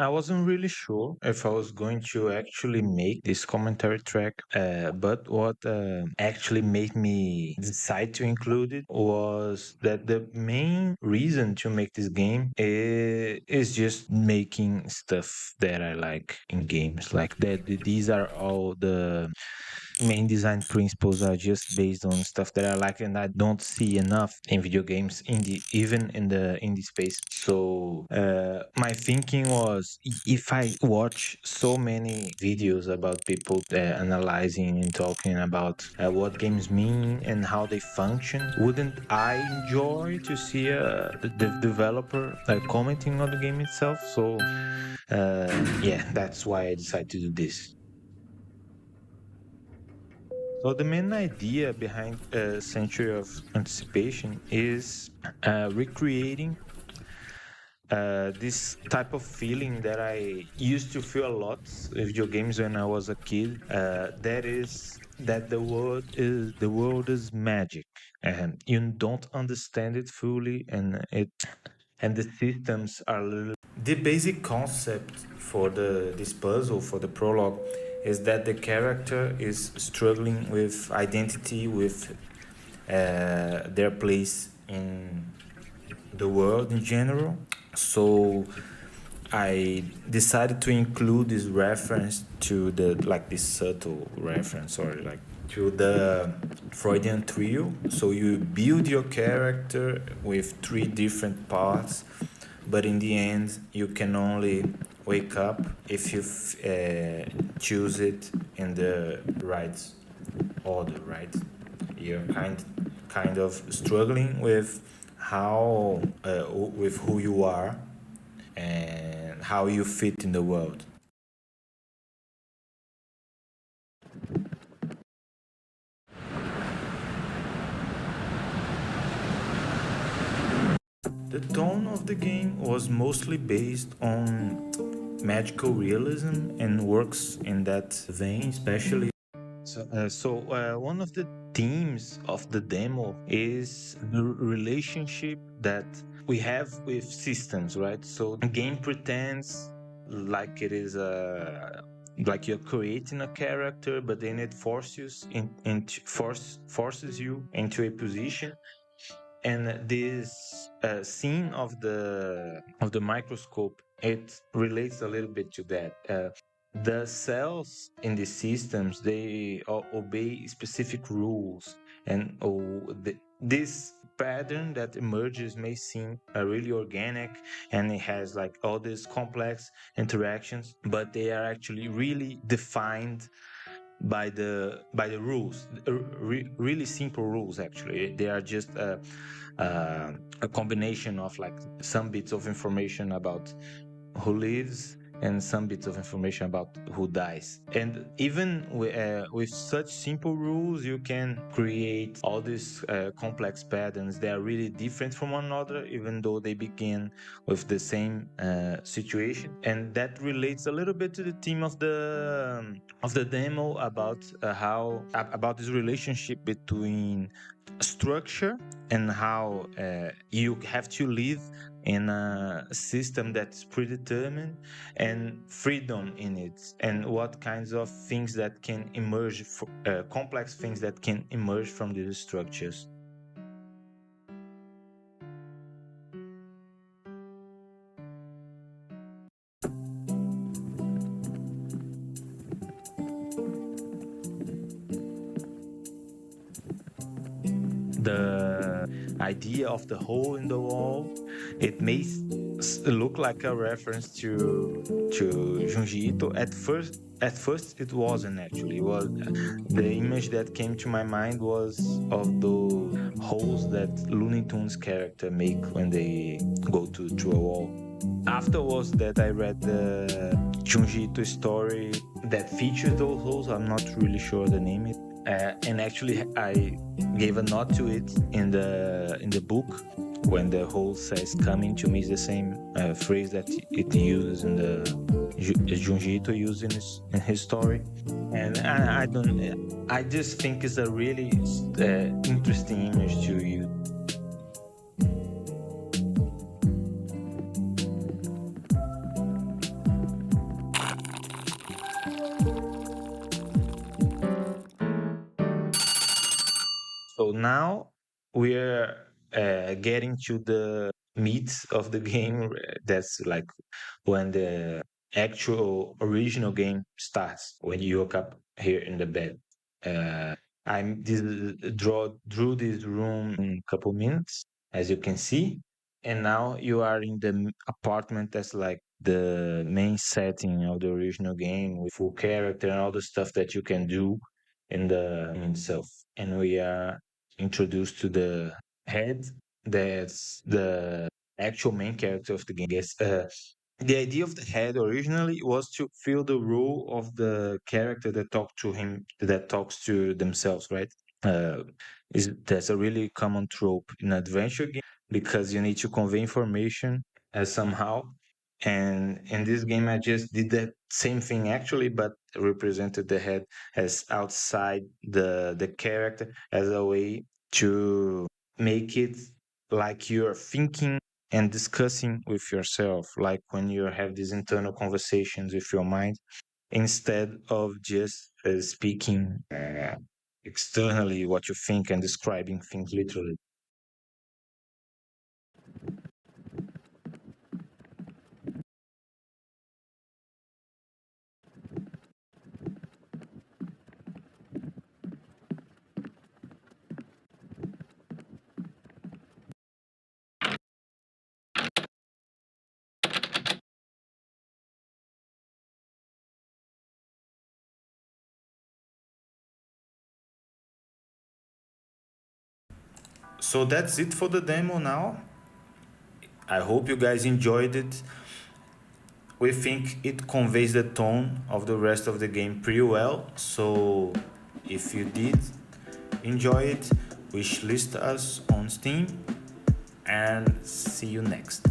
I wasn't really sure if I was going to actually make this commentary track, but what actually made me decide to include it was that the main reason to make this game is just making stuff that I like in games. Like that, these are all the main design principles are just based on stuff that I like, and I don't see enough in video games, even in the indie space. So my thinking was, if I watch so many videos about people analyzing and talking about what games mean and how they function, wouldn't I enjoy to see the developer commenting on the game itself? So yeah, that's why I decided to do this. So the main idea behind Century of Anticipation is recreating this type of feeling that I used to feel a lot with video games when I was a kid. That is that the world is magic, and you don't understand it fully, and the systems are little. The basic concept for this puzzle, for the prologue, is that the character is struggling with identity, with their place in the world in general. So I decided to include this reference to the, like, this subtle reference, or like, to the Freudian trio. So you build your character with three different parts, but in the end you can only wake up if you choose it in the right order, right? You're kind of struggling with how with who you are and how you fit in the world. The tone of the game was mostly based on magical realism and works in that vein, especially. So one of the themes of the demo is the relationship that we have with systems, right? So the game pretends like it is a like you're creating a character, but then it forces you into a position. And this scene of the microscope, it relates a little bit to that. The cells in the systems, they obey specific rules, and this pattern that emerges may seem really organic, and it has like all these complex interactions, but they are actually really defined by the rules, really simple rules. Actually, they are just a combination of like some bits of information about who lives and some bits of information about who dies. And even with such simple rules, you can create all these complex patterns that are really different from one another, even though they begin with the same situation. And that relates a little bit to the theme of the demo about how about this relationship between structure and how you have to live in a system that's predetermined, and freedom in it, and what kinds of things that can emerge, complex things that can emerge from these structures. The idea of the hole in the wall, it may look like a reference to Junji Ito. At first it wasn't. Actually, it was the image that came to my mind was of those holes that Looney Tunes character make when they go to a wall. Afterwards, that I read the Junji Ito story that features those holes. I'm not really sure the name it. And actually, I gave a nod to it in the book, when the hole says "coming" to me is the same phrase that it uses in the Junji Ito used in his story. And I don't. I just think it's a really interesting image to use. now we're getting to the meat of the game. That's like when the actual original game starts, when you wake up here in the bed. Uh, I'm this drew this room in a couple minutes, as you can see, and now you are in the apartment that's like the main setting of the original game with full character and all the stuff that you can do in the game itself. And we are introduced to the head, that's the actual main character of the game. I guess the idea of the head originally was to fill the role of the character that talks to themselves, right? Uh, that's a really common trope in adventure game because you need to convey information somehow. And in this game, I just did that same thing actually, but represented the head as outside the character as a way to make it like you're thinking and discussing with yourself, like when you have these internal conversations with your mind, instead of just speaking externally what you think and describing things literally. So that's it for the demo now. I hope you guys enjoyed it. We think it conveys the tone of the rest of the game pretty well. So if you did enjoy it, wishlist us on Steam and see you next.